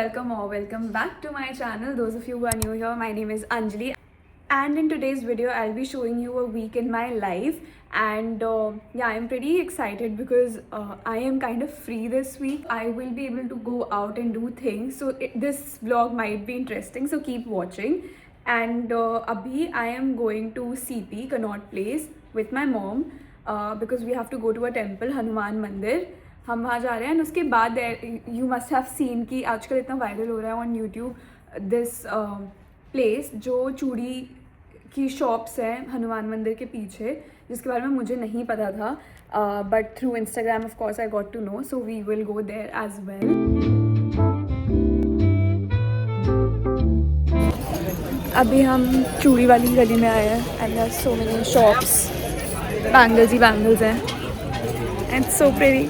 welcome or welcome back to my channel. Those of you who are new here, my name is Anjali, and in today's video I'll be showing you a week in my life. And yeah, I'm pretty excited because I am kind of free this week. I will be able to go out and do things, so this vlog might be interesting, so keep watching. And abhi I am going to CP Connaught Place with my mom because we have to go to a temple, Hanuman Mandir. हम वहाँ जा रहे हैं. उसके बाद you must have seen कि आजकल इतना वायरल हो रहा है ऑन यूट्यूब दिस प्लेस जो चूड़ी की शॉप्स हैं हनुमान मंदिर के पीछे, जिसके बारे में मुझे नहीं पता था, but through Instagram of course I got to know, so we will go there as well. अभी हम चूड़ी वाली गली में आए हैं and there are so many shops. Bangles ही बैंगल्स हैं एंड सो प्रिटी.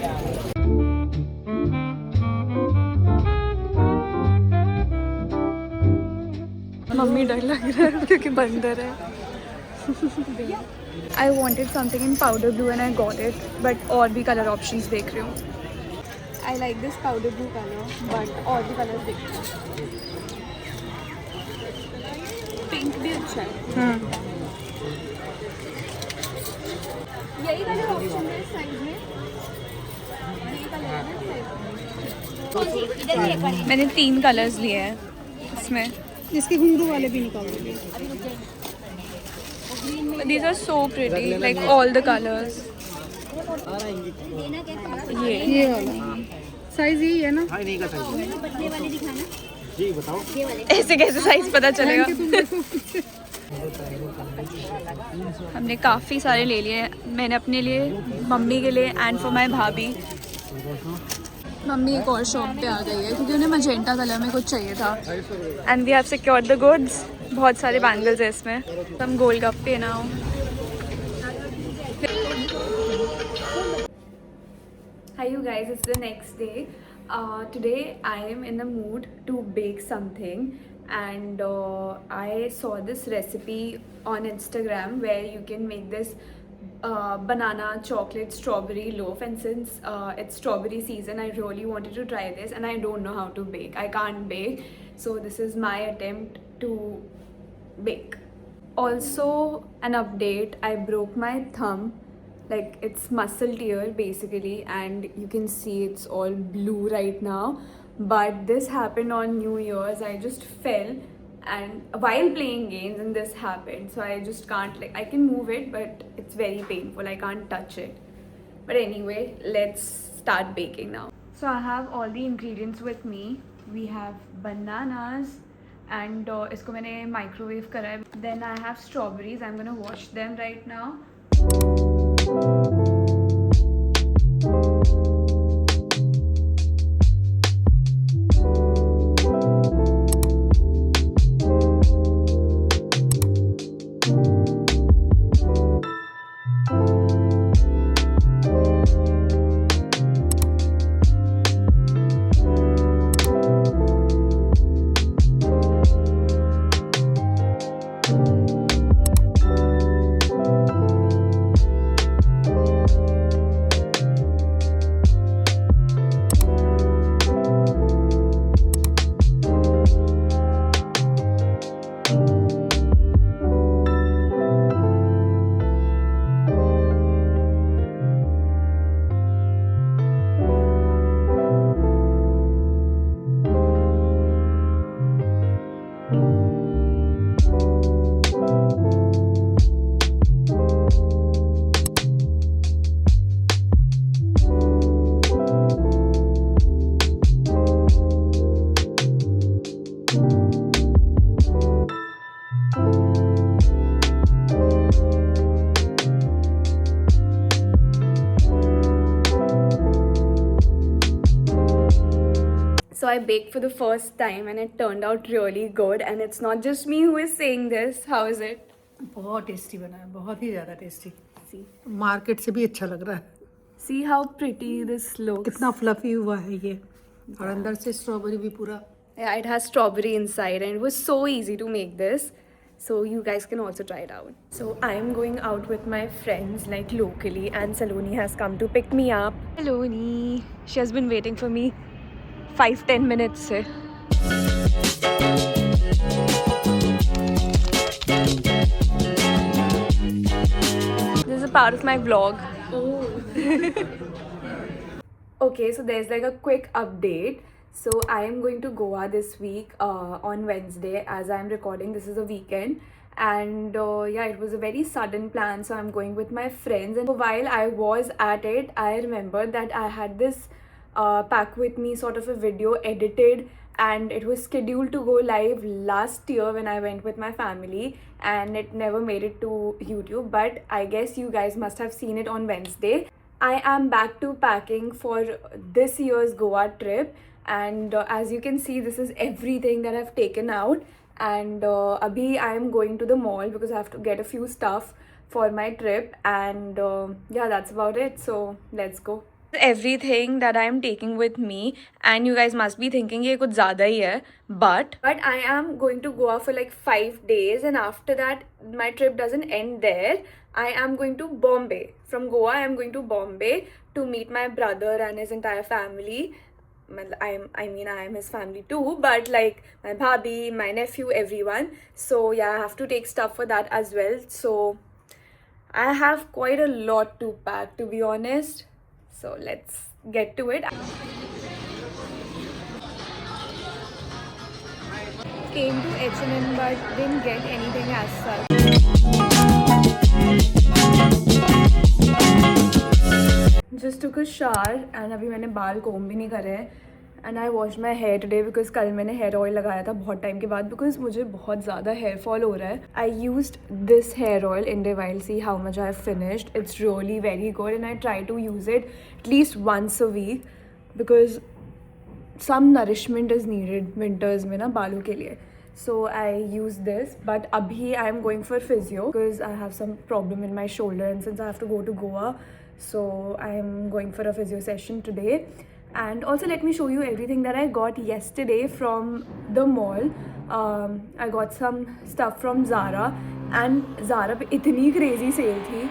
मम्मी डर लग रहा है क्योंकि बंदर है. I wanted something in powder blue and I got it, but और भी कलर ऑप्शंस देख रही हूँ. I like this powder blue colour, but और भी कलर देख रही हूँ. पिंक भी अच्छा है. यही कलर ऑप्शन है साइड में. यही कलर है ना. मैंने 3 कलर्स लिए हैं इसमें. इसके घुंघरू वाले भी निकालोगे. These are so pretty, like all the colors. ये वाला साइज यही है ना. ऐसे कैसे साइज पता चलेगा. हमने काफ़ी सारे ले लिए. मैंने अपने लिए, मम्मी के लिए एंड फॉर माई भाभी. मम्मी एक और शॉप पे आ गई है क्योंकि उन्हें मजेंटा कलर में कुछ चाहिए था. And we have secured the goods. बहुत सारे बैंगल्स हैं इसमें. हम गोलगप्पे ना हो. Hi you guys, it's the next day. Today I am in the mood to bake something, and I saw this recipe on Instagram where you can make this banana chocolate strawberry loaf, and since it's strawberry season I really wanted to try this, and I don't know how to bake. I can't bake, so this is my attempt to bake. Also an update, I broke my thumb, like it's muscle tear basically, and you can see it's all blue right now. But this happened on New Year's. I just fell and while playing games and this happened, so I just can't, like, I can move it but it's very painful. I can't touch it. But anyway, let's start baking now. So I have all the ingredients with me. We have bananas and isko maine microwave kara hai. Then I have strawberries. I'm gonna wash them right now. So I baked for the first time and it turned out really good, and it's not just me who is saying this. How is it? बहुत tasty बना है, बहुत ही ज़्यादा tasty. See. Market से भी अच्छा लग रहा है. See how pretty this looks. कितना फ्लफी हुआ है ये. और अंदर से स्ट्रॉबेरी भी पूरा. Yeah, it has strawberry inside and it was so easy to make this. So you guys can also try it out. So I'm going out with my friends like locally, and Saloni has come to pick me up. Saloni, she has been waiting for me 5-10 minutes se. part of my vlog. Oh. Okay, so there's like a quick update. So I am going to Goa this week on Wednesday. As I'm recording, this is a weekend, and yeah, it was a very sudden plan. So I'm going with my friends, and while I was at it, I remembered that I had this pack with me, sort of a video edited, and it was scheduled to go live last year when I went with my family, and it never made it to YouTube. But I guess you guys must have seen it on Wednesday. I am back to packing for this year's Goa trip, and as you can see, this is everything that I've taken out. And abhi I am going to the mall because I have to get a few stuff for my trip, and yeah, that's about it. So let's go. Everything that I am taking with me, and you guys must be thinking ये कुछ ज़्यादा ही है, but I am going to Goa for like 5 days, and after that my trip doesn't end there. I am going to Bombay. From Goa, I am going to Bombay to meet my brother and his entire family. I mean, I am his family too, but like my bhabhi, my nephew, everyone. So yeah, I have to take stuff for that as well. So I have quite a lot to pack, to be honest. So let's get to it. Came to H&M but didn't get anything as such. Just took a shower and अभी मैंने बाल कोम भी नहीं करे हैं. And I washed my hair today because कल मैंने hair oil लगाया था बहुत टाइम के बाद because मुझे बहुत ज़्यादा hair fall हो रहा है. I used this hair oil in the while. See how much I have finished. It's really very good and I try to use it at least once a week because some nourishment is needed winters में ना बालों के लिए. So I use this, but abhi I am going for physio because I have some problem in my shoulder, and since I have to go to Goa, so I am going for a physio session today. And also let me show you everything that I got yesterday from the mall. I got some stuff from Zara, and Zara पे इतनी crazy sale थी.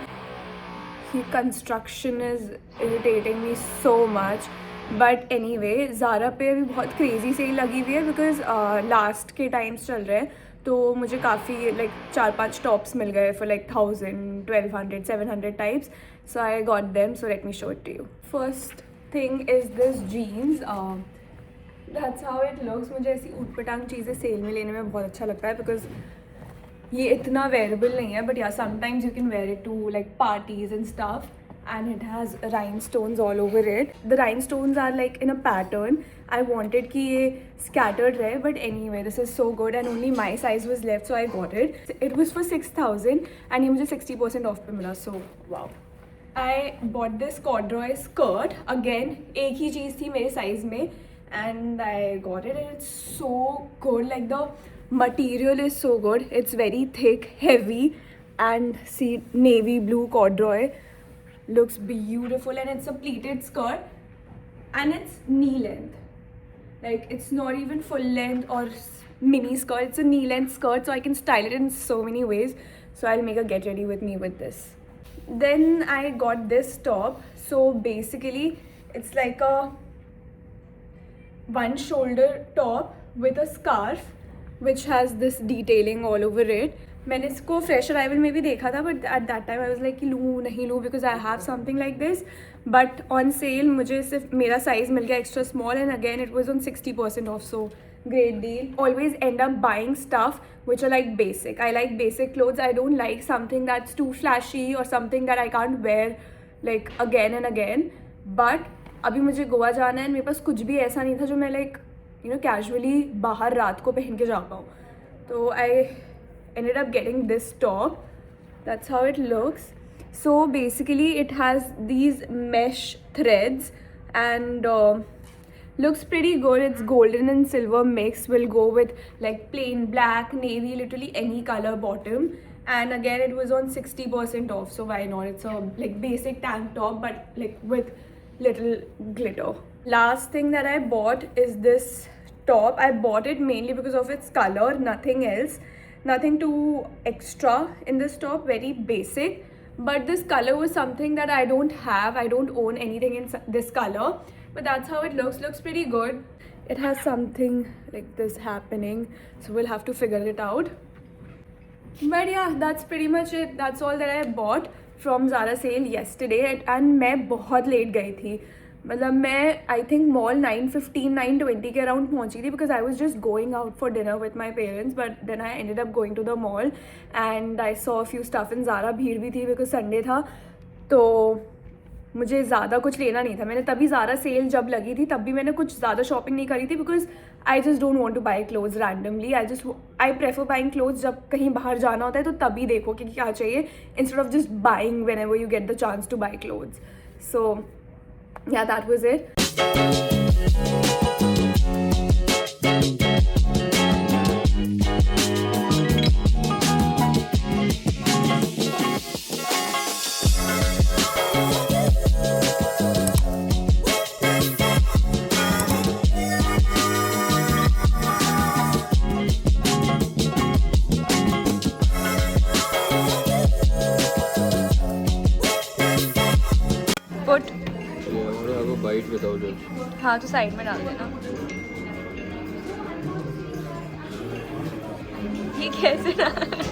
The construction is irritating me so much. But anyway Zara पे अभी बहुत crazy cell लगी हुई है because last के टाइम्स चल रहे हैं तो मुझे काफ़ी लाइक 4-5 टॉप्स मिल गए for like 1000, 1200, 700 types. So I got them. So let me show it to you. First thing is this jeans. That's how it looks. मुझे ऐसी ऊटपटांग चीज़ें सेल में लेने में बहुत अच्छा लगता है बिकॉज ये इतना वेयरेबल नहीं है, but yeah sometimes you can wear it to like parties and stuff. And it has rhinestones all over it. The rhinestones are like in a pattern. I wanted कि ये scattered रहे, but anyway, this is so good and only my size was left, so I got it. It was for 6,000 and ये मुझे 60% off पे मिला, so wow. I bought this corduroy skirt. Again, एक ही चीज़ थी मेरे size में and I got it and it's so good. Like the material is so good. It's very thick, heavy, and see navy blue corduroy. Looks beautiful and it's a pleated skirt and it's knee length. Like it's not even full length or mini skirt. It's a knee length skirt, so I can style it in so many ways. So I'll make a get ready with me with this. Then I got this top. So basically it's like a one shoulder top with a scarf which has this detailing all over it. मैंने इसको fresh arrival में भी देखा था, but at that time I was like कि लूँ नहीं लूँ because I have something like this. But on sale मुझे सिर्फ मेरा साइज़ मिल गया extra small and again it was on 60% of. So great deal. Always end up buying stuff which are like basic. I like basic clothes. I don't like something that's too flashy or something that I can't wear like again and again. But अभी मुझे गोवा जाना है and मेरे पास कुछ भी ऐसा नहीं था जो मैं like you know casually बाहर रात को पहन के जा पाऊँ. तो I ended up getting this top. That's how it looks. So basically it has these mesh threads and looks pretty good. It's golden and silver mix. Will go with like plain black, navy, literally any color bottom. And again it was on 60% off, so why not? It's a like basic tank top but like with little glitter. Last thing that I bought is this top. I bought it mainly because of its color, nothing else. Nothing too extra in this top, very basic, but this color was something that I don't have. I don't own anything in this color, but that's how it looks pretty good. It has something like this happening, so we'll have to figure it out. But yeah, that's pretty much it. That's all that I bought from Zara sale yesterday and मैं बहुत late गई थी. मतलब मैं I think mall 9:15 9:20 के around पहुंची थी because I was just going out for dinner with my parents but then I ended up going to the mall and I saw few stuff in Zara. भीड़ भी थी because Sunday था तो मुझे ज़्यादा कुछ लेना नहीं था. मैंने तभी ज़ारा सेल जब लगी थी तब भी मैंने कुछ ज़्यादा शॉपिंग नहीं करी थी because I just don't want to buy clothes randomly. I prefer buying clothes जब कहीं बाहर जाना होता है तो तभी देखो कि क्या चाहिए instead of just buying whenever you get the chance to buy clothes. So yeah, that was it. Put. Bite बताओ जो. हाँ तो साइड में डाल देना. ये कैसे डाल.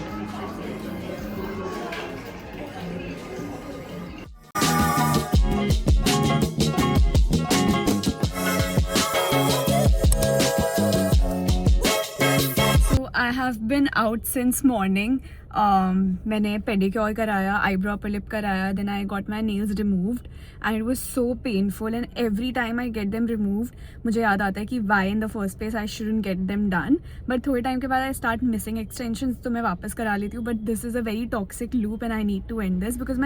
I have been out since morning. मैंने पेडिक्योर कराया, आईब्रो अपर लिप कराया, then I got my nails removed and it was so painful and every time I get them removed मुझे याद आता है कि why in the first place I shouldn't get them done. But थोड़े time के बाद I start missing extensions तो मैं वापस करा लेती हूँ. But this is a very toxic loop and I need to end this because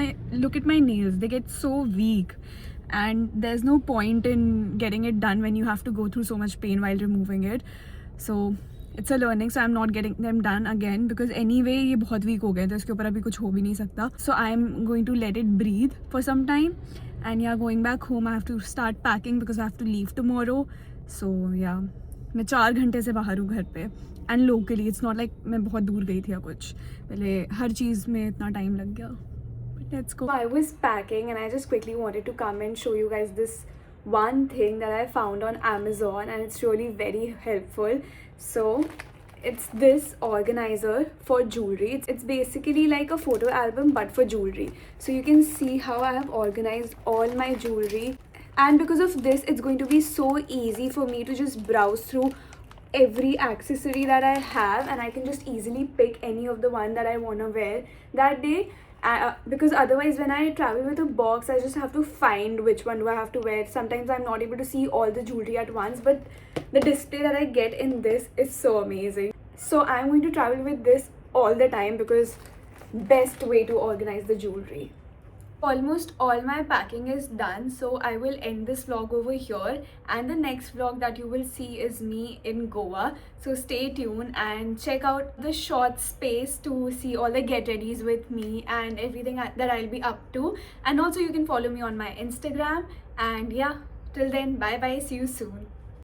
look at my nails, they get so weak and there's no point in getting it done when you have to go through so much pain while removing it. So it's a learning, so I'm not getting them done again because anyway ये बहुत weak हो गए तो इसके ऊपर अभी कुछ हो भी नहीं सकता. So I'm going to let it breathe for some time and yeah, going back home I have to start packing because I have to leave tomorrow. So yeah, मैं 4 घंटे से बाहर हूँ घर पे and locally, it's not like मैं बहुत दूर गई थी या कुछ. पहले हर चीज़ में इतना टाइम लग गया. But let's go. I was packing and I just quickly wanted to come and show you guys this one thing that I found on Amazon and it's really very helpful. So it's this organizer for jewelry. It's basically like a photo album but for jewelry. So you can see how I have organized all my jewelry and because of this it's going to be so easy for me to just browse through every accessory that I have and I can just easily pick any of the one that I want to wear that day. Because otherwise when I travel with a box I just have to find which one do I have to wear. Sometimes I'm not able to see all the jewelry at once but the display that I get in this is so amazing. So I'm going to travel with this all the time because best way to organize the jewelry. Almost all my packing is done, so I will end this vlog over here and the next vlog that you will see is me in Goa. So stay tuned and check out the short space to see all the get readies with me and everything that I'll be up to. And also you can follow me on my Instagram and yeah, till then bye bye, see you soon.